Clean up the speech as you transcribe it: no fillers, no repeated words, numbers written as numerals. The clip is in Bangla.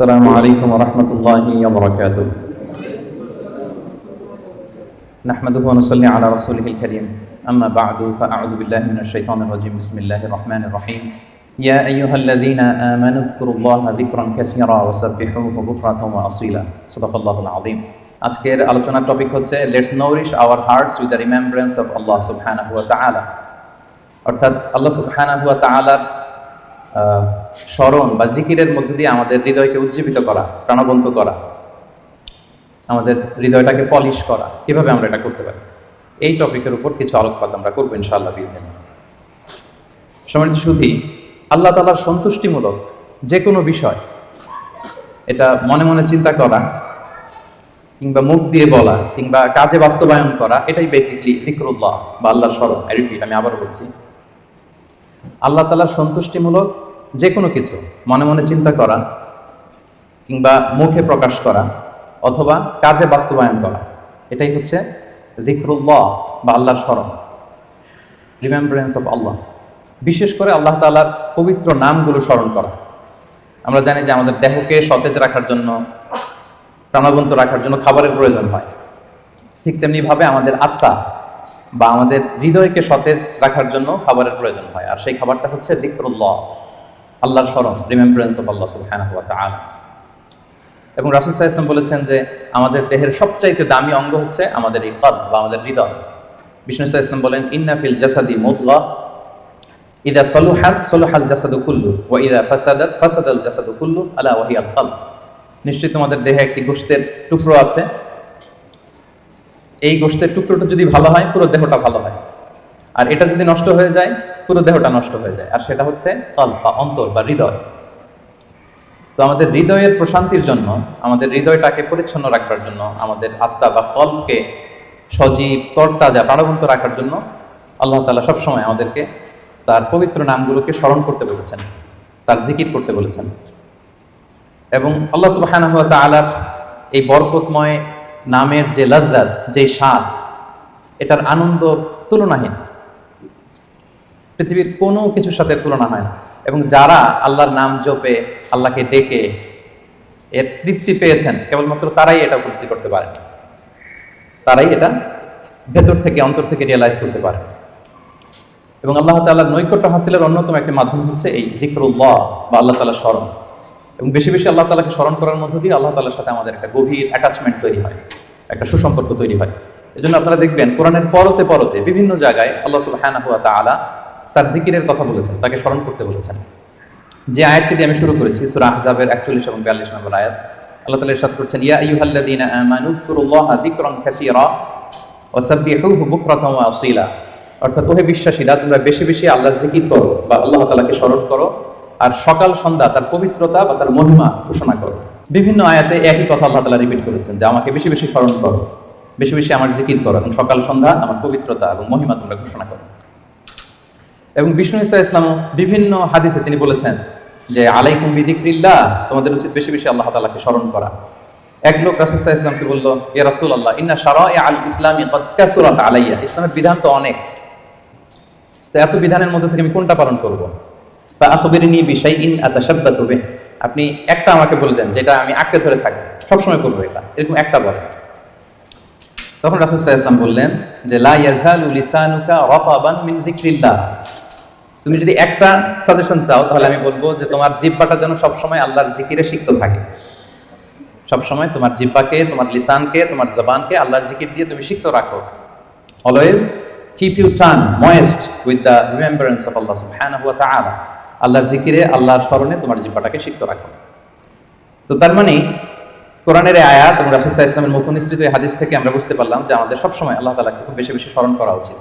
السلام عليكم ورحمة الله وبركاته. نحمده ونصلي على رسوله الكريم. أما بعد فأعوذ بالله من الشيطان الرجيم. بسم الله الرحمن الرحيم. يا أيها الذين آمنوا اذكروا الله ذكرا كثيرا وسبحوه بكرة وأصيلا. صدق الله العظيم. আজকের আলোচনার টপিক হচ্ছে let's nourish our hearts with the remembrance of Allah সুবহানাহু ওয়া তাআলা। অর্থাৎ আল্লাহ সুবহানাহু ওয়া তাআলার স্মরণ বা জিকিরের মধ্য দিয়ে আমাদের হৃদয়কে উজ্জীবিত করা, প্রাণবন্ত করা, আমাদের হৃদয়টাকে পলিশ করা, কিভাবে আমরা এটা করতে পারি, এই টপিকের উপর কিছু আলোকপাত আমরা করবো ইনশাআল্লাহ বিইذنিল্লাহ। সম্মানিত সুধী, আল্লাহ তাআলার সন্তুষ্টিমূলক যে কোনো বিষয় এটা মনে মনে চিন্তা করা কিংবা মুখ দিয়ে বলা কিংবা কাজে বাস্তবায়ন করা, এটাই বেসিক্যালি যিকরুল্লাহ বা আল্লাহর স্মরণ। আমি আবারও বলছি, আল্লাহ তাআলার সন্তুষ্টিমূলক যে কোনো কিছু মনে মনে চিন্তা করা কিংবা মুখে প্রকাশ করা অথবা কাজে বাস্তবায়ন করা, এটাই হচ্ছে যিকরুল্লাহ বা আল্লাহর স্মরণ, রিমেম্ব্রেন্স অফ আল্লাহ। বিশেষ করে আল্লাহ তাআলার পবিত্র নামগুলো স্মরণ করা। আমরা জানি যে আমাদের দেহকে সতেজ রাখার জন্য, প্রাণবন্ত রাখার জন্য খাবারের প্রয়োজন হয়। ঠিক তেমনিভাবে আমাদের আত্মা বা আমাদের হৃদয়কে সতেজ রাখার জন্য খাবারের প্রয়োজন হয়, আর সেই খাবারটা হচ্ছে যিকরুল্লাহ, আল্লাহর স্মরণ, রিমেম্ব্রেন্স অফ আল্লাহ সুবহানাহু ওয়া তাআলা। এবং রাসূল সাল্লাল্লাহু আলাইহি ওয়াসাল্লাম বলেছেন যে আমাদের দেহের সবচাইতে দামি অঙ্গ হচ্ছে আমাদের এই কলব বা আমাদের হৃদয়। বিষ্ণু সাল্লাল্লাহু আলাইহি ওয়াসাল্লাম বলেন, ইন্না ফিল জাসাদি মুদগাহ ইযা সালুহাত সালুহাল জাসাদু কুল্লু ওয়া ইযা ফাসাদাত ফাসাদাল জাসাদু কুল্লু আলা ওয়া হিয়াল কলব। নিশ্চয়ই তোমাদের দেহে একটি গোশতের টুকরো আছে, এই গোশতের টুকরোটা যদি ভালো হয় পুরো দেহটা ভালো হয়, আর এটা যদি নষ্ট হয়ে যায় পুরো দেহটা নষ্ট হয়ে যায়, আর সেটা হচ্ছে কলব বা অন্তর বা হৃদয়। তো আমাদের হৃদয়ের প্রশান্তির জন্য, আমাদের হৃদয়টাকে পরিচ্ছন্ন রাখবার জন্য, আমাদের আত্মা বা কলবকে সজীব তরতাজা প্রাণবন্ত রাখার জন্য আল্লাহ তাআলা সবসময় আমাদেরকে তার পবিত্র নামগুলোকে স্মরণ করতে বলেছেন, তার জিকির করতে বলেছেন। এবং আল্লাহ সুবহানাহু ওয়া তাআলার এই বরকতময় নামের যে লাযযাত, যে স্বাদ, এটার আনন্দ তুলনাহীন, পৃথিবীর কোনো কিছুর সাথে তুলনা হয় না। এবং যারা আল্লাহর নাম জপে, আল্লাহকে ডেকে এর তৃপ্তি পেয়েছেন, কেবলমাত্র তারাই এটা উপলব্ধি করতে পারেন, তারাই এটা ভেতর থেকে, অন্তর থেকে রিয়েলাইজ করতে পারেন। এবং আল্লাহ তাআলার নৈকট্য হাসিলের অন্যতম একটি মাধ্যম হচ্ছে এই যিকরুল্লাহ বা আল্লাহ তাআলার স্মরণ। এবং বেশি বেশি আল্লাহ তাআলাকে স্মরণ করার মধ্য দিয়ে আল্লাহ তাআলার সাথে আমাদের একটা গভীর অ্যাটাচমেন্ট তৈরি হয়, একটা সুসম্পর্ক তৈরি হয়। এজন্য আপনারা দেখবেন কোরআনের পরতে পরতে বিভিন্ন জায়গায় আল্লাহ সুবহানাহু ওয়া তাআলা তার জিকিরের কথা বলেছেন, তাকে স্মরণ করতে বলেছেন। যে আয়াতটি দিয়ে আমি শুরু করেছি, সূরা আহজাবের 41 এবং 42 নম্বর আয়াত, আল্লাহ তাআলা ইরশাদ করছেন, ইয়া আইয়ুহাল্লাযীনা আমানু যকুরুল্লাহা যিকরান কাসীরা ওয়া সাব্বিহুহু বুকরাতান ওয়া আসীলা। অর্থাৎ ওহে বিশ্বাসীরা, তোমরা বেশি বেশি আল্লাহর জিকির করো বা আল্লাহ তাআলাকে স্মরণ করো, আর সকাল সন্ধ্যা তার পবিত্রতা বা তার মহিমা ঘোষণা করো। বিভিন্ন আয়াতে একই কথা আল্লাহ তাআলা রিপিট করেছেন যে আমাকে বেশি বেশি স্মরণ করো, বেশি বেশি আমার জিকির করো, এবং সকাল সন্ধ্যা আমার পবিত্রতা এবং মহিমা তোমরা ঘোষণা করো। এবং বিষ্ণু ইসা ইসলাম বিভিন্ন হাদিসে তিনি বলেছেন যে আলাইকুম বিযিকরিল্লাহ, তোমাদের উচিত বেশি বেশি আল্লাহ তাআলাকে স্মরণ করা। এক লোক রাসূল সাল্লাল্লাহু আলাইহি ওয়াসাল্লামকে বলল, ইয়া রাসূলুল্লাহ, ইন্না শারাইআল ইসলামি কদ কাসুরাত আলাইয়া, ইসলামের বিধান তো অনেক, তো এত বিধানের মধ্যে থেকে আমি কোনটা পালন করব? ফা আখবিরনি বিশাইইন আতাশাব্বাসু বিহি, আপনি একটা আমাকে বলে দেন যেটা আমি আঁকড়ে ধরে থাকি, সবসময় করবো এটা, এরকম একটা বলেন। তখন রাসূল সাল্লাল্লাহু আলাইহি ওয়াসাল্লাম বললেন যে লা ইয়াযালু লিসানুকা রাতাবান মিন যিকরিল্লাহ, তুমি যদি একটা সাজেশন চাও তাহলে আমি বলবো যে তোমার জিহ্বাটা যেন সবসময় আল্লাহর জিকিরে সিক্ত থাকে। সবসময় তোমার জিহ্বাকে, তোমার লিসানকে, তোমার জবানকে আল্লাহর জিকির দিয়ে তুমি সিক্ত রাখো। অলওয়েজ কিপ ইউ টান moist with the remembrance of Allah সুবহানাহু ওয়া তাআলা, আল্লাহর জিকিরে, আল্লাহর স্মরণে তোমার জিহ্বাটাকে সিক্ত রাখো। তো তার মানে কোরআনের আয়াত এবং রাসূল সাল্লাল্লাহু আলাইহি ওয়াসাল্লামের মুখনিসৃত হাদিস থেকে আমরা বুঝতে পারলাম যে আমাদের সবসময় আল্লাহ তাআলাকে খুব বেশি বেশি স্মরণ করা উচিত।